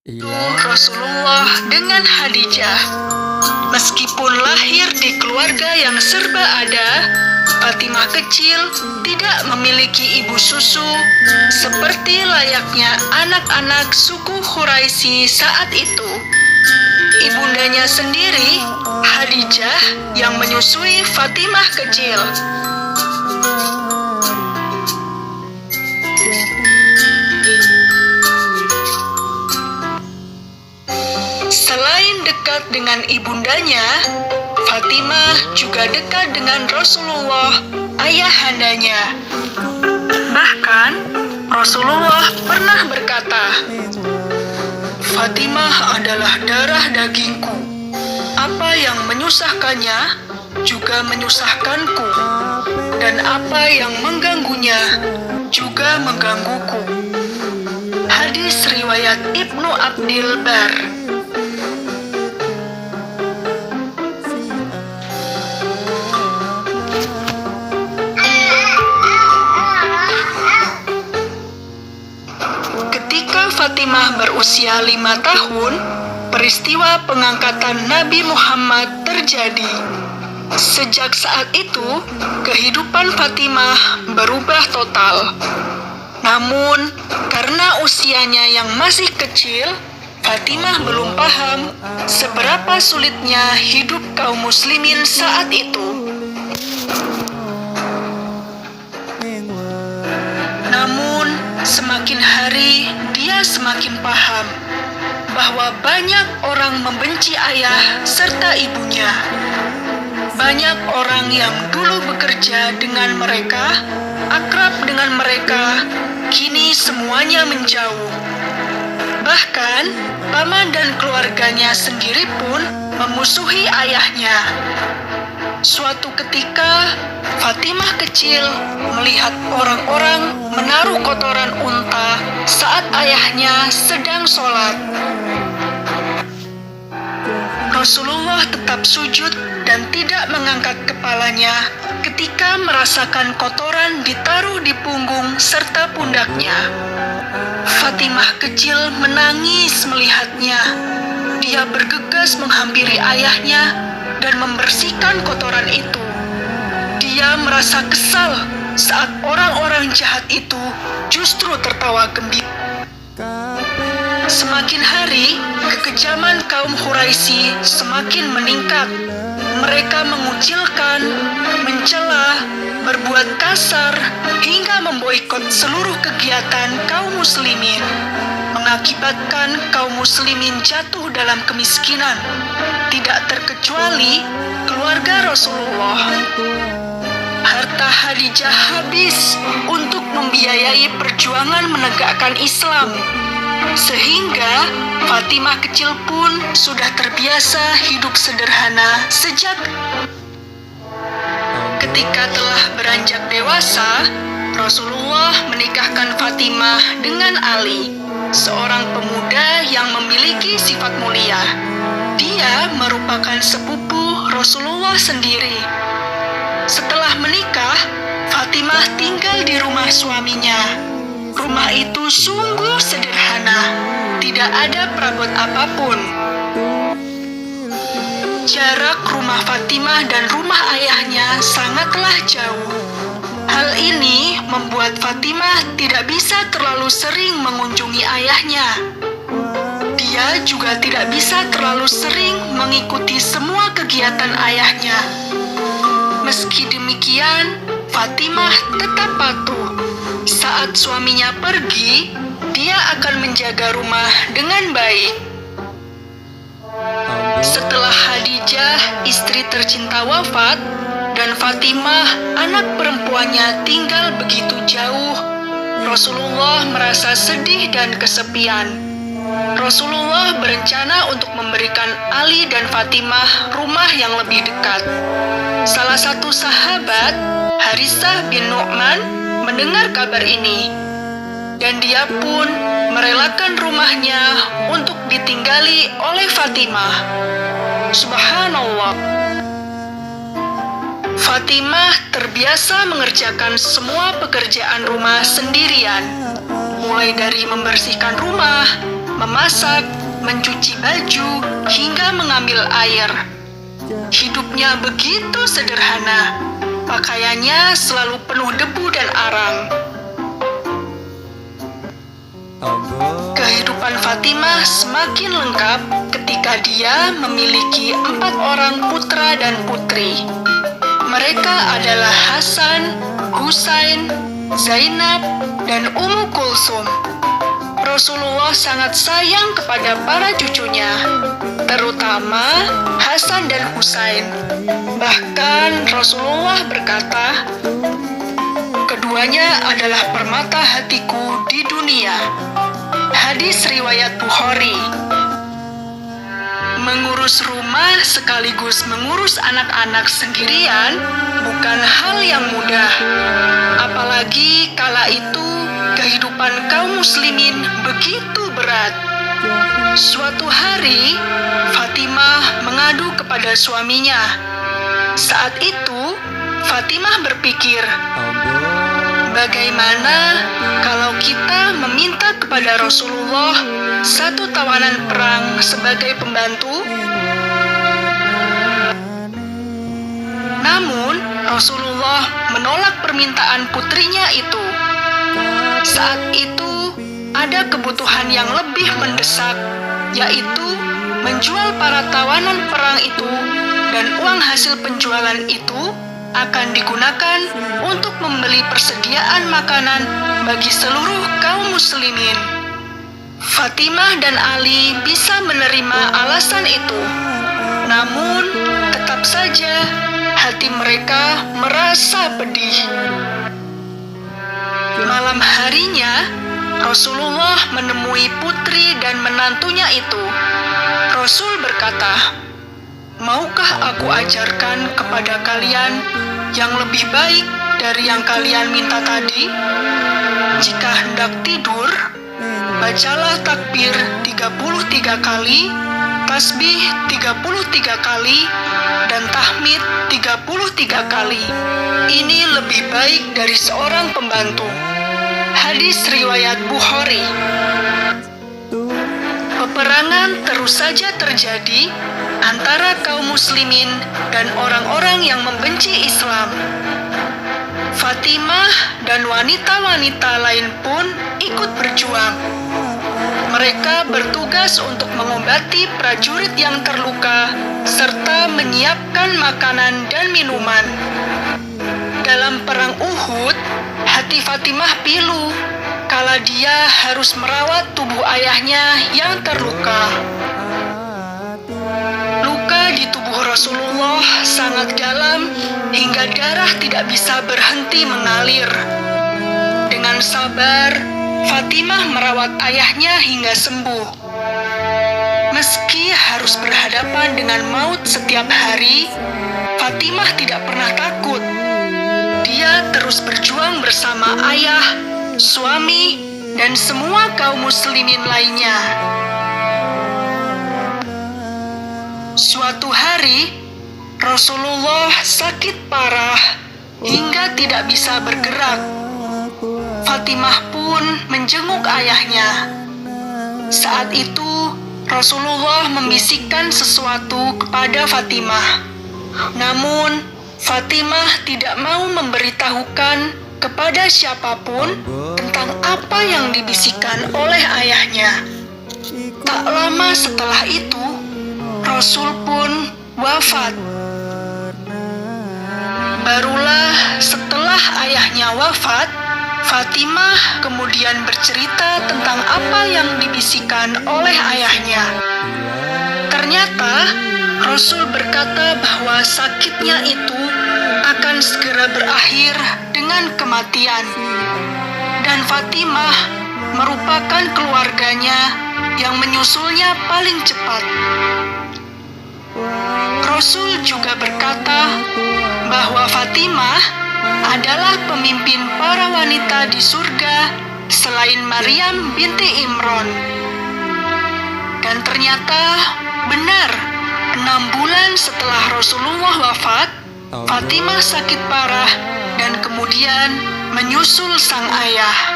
Rasulullah dengan Khadijah. Meskipun lahir di keluarga yang serba ada, Fatimah kecil tidak memiliki ibu susu seperti layaknya anak-anak suku Quraisy saat itu. Ibundanya sendiri, Khadijah, yang menyusui Fatimah kecil. Selain dekat dengan ibundanya, Fatimah juga dekat dengan Rasulullah, ayahandanya. Bahkan, Rasulullah pernah berkata, "Fatimah adalah darah dagingku. Apa yang menyusahkannya juga menyusahkanku, dan apa yang mengganggunya juga menggangguku." Hadis riwayat Ibnu Abdil Bar. Ketika Fatimah berusia 5 tahun, peristiwa pengangkatan Nabi Muhammad terjadi. Sejak saat itu, kehidupan Fatimah berubah total. Namun, karena usianya yang masih kecil, Fatimah belum paham seberapa sulitnya hidup kaum muslimin saat itu. Namun, semakin hari dia semakin paham bahwa banyak orang membenci ayah serta ibunya. Banyak orang yang dulu bekerja dengan mereka, akrab dengan mereka, kini semuanya menjauh. Bahkan, paman dan keluarganya sendiri pun memusuhi ayahnya. Suatu ketika, Fatimah kecil melihat orang-orang menaruh kotoran unta saat ayahnya sedang sholat. Rasulullah tetap sujud dan tidak mengangkat kepalanya ketika merasakan kotoran ditaruh di punggung serta pundaknya. Fatimah kecil menangis melihatnya. Dia bergegas menghampiri ayahnya dan membersihkan kotoran itu. Dia merasa kesal saat orang-orang jahat itu justru tertawa gembira. Semakin hari, kekejaman kaum Quraisy semakin meningkat. Mereka mengucilkan, mencela, berbuat kasar, hingga memboikot seluruh kegiatan kaum muslimin, mengakibatkan kaum muslimin jatuh dalam kemiskinan, tidak terkecuali keluarga Rasulullah. Harta Khadijah habis untuk membiayai perjuangan menegakkan Islam, sehingga Fatimah kecil pun sudah terbiasa hidup sederhana sejak. Ketika telah beranjak dewasa, Rasulullah menikahkan Fatimah dengan Ali, seorang pemuda yang memiliki sifat mulia. Dia merupakan sepupu Rasulullah sendiri. Setelah menikah, Fatimah tinggal di rumah suaminya. Rumah itu sungguh sederhana, tidak ada perabot apapun. Jarak rumah Fatimah dan rumah ayahnya sangatlah jauh. Hal ini membuat Fatimah tidak bisa terlalu sering mengunjungi ayahnya. Dia juga tidak bisa terlalu sering mengikuti semua kegiatan ayahnya. Meski demikian, Fatimah tetap patuh. Saat suaminya pergi, dia akan menjaga rumah dengan baik. Setelah Khadijah, istri tercinta wafat, dan Fatimah, anak perempuannya tinggal begitu jauh, Rasulullah merasa sedih dan kesepian. Rasulullah berencana untuk memberikan Ali dan Fatimah rumah yang lebih dekat. Salah satu sahabat, Haritsah bin Nu'man, mendengar kabar ini, dan dia pun merelakan rumahnya untuk ditinggali oleh Fatimah. Subhanallah. Fatimah terbiasa mengerjakan semua pekerjaan rumah sendirian, mulai dari membersihkan rumah, memasak, mencuci baju, hingga mengambil air. Hidupnya begitu sederhana. Pakaiannya selalu penuh debu dan arang. Kehidupan Fatimah semakin lengkap ketika dia memiliki 4 orang putra dan putri. Mereka adalah Hasan, Husain, Zainab, dan Ummu Kulsum. Rasulullah sangat sayang kepada para cucunya, terutama Hasan dan Husain. Bahkan Rasulullah berkata, "Keduanya adalah permata hatiku di dunia." Hadis riwayat Bukhari. Mengurus rumah sekaligus mengurus anak-anak sendirian bukan hal yang mudah. Apalagi kala itu kehidupan kaum muslimin begitu berat. Suatu hari, Fatimah mengadu kepada suaminya. Saat itu, Fatimah berpikir, bagaimana kalau kita meminta kepada Rasulullah 1 tawanan perang sebagai pembantu? Namun, Rasulullah menolak permintaan putrinya itu. Saat itu, ada kebutuhan yang lebih mendesak, yaitu menjual para tawanan perang itu, dan uang hasil penjualan itu akan digunakan untuk membeli persediaan makanan bagi seluruh kaum muslimin. Fatimah dan Ali bisa menerima alasan itu. Namun, tetap saja hati mereka merasa pedih. Malam harinya, Rasulullah menemui putri dan menantunya itu. Rasul berkata, "Maukah aku ajarkan kepada kalian yang lebih baik dari yang kalian minta tadi? Jika hendak tidur, bacalah takbir 33 kali, tasbih 33 kali, dan tahmid 33 kali. Ini lebih baik dari seorang pembantu." Hadis riwayat Bukhari. Peperangan terus saja terjadi antara kaum muslimin dan orang-orang yang membenci Islam. Fatimah dan wanita-wanita lain pun ikut berjuang. Mereka bertugas untuk mengobati prajurit yang terluka serta menyiapkan makanan dan minuman. Dalam perang Uhud, hati Fatimah pilu kala dia harus merawat tubuh ayahnya yang terluka. Luka di tubuh Rasulullah sangat dalam hingga darah tidak bisa berhenti mengalir. Dengan sabar, Fatimah merawat ayahnya hingga sembuh. Meski harus berhadapan dengan maut setiap hari, Fatimah tidak pernah takut. Dia terus berjuang bersama ayah, suami, dan semua kaum muslimin lainnya. Suatu hari, Rasulullah sakit parah hingga tidak bisa bergerak. Fatimah pun menjenguk ayahnya. Saat itu, Rasulullah membisikkan sesuatu kepada Fatimah. Namun, Fatimah tidak mau memberitahukan kepada siapapun tentang apa yang dibisikkan oleh ayahnya. Tak lama setelah itu, Rasul pun wafat. Barulah setelah ayahnya wafat, Fatimah kemudian bercerita tentang apa yang dibisikkan oleh ayahnya. Ternyata, Rasul berkata bahwa sakitnya itu akan segera berakhir dengan kematian. Dan Fatimah merupakan keluarganya yang menyusulnya paling cepat. Rasul juga berkata bahwa Fatimah adalah pemimpin para wanita di surga selain Maryam binti Imran. Dan ternyata benar, 6 bulan setelah Rasulullah wafat, Fatimah sakit parah dan kemudian menyusul sang ayah.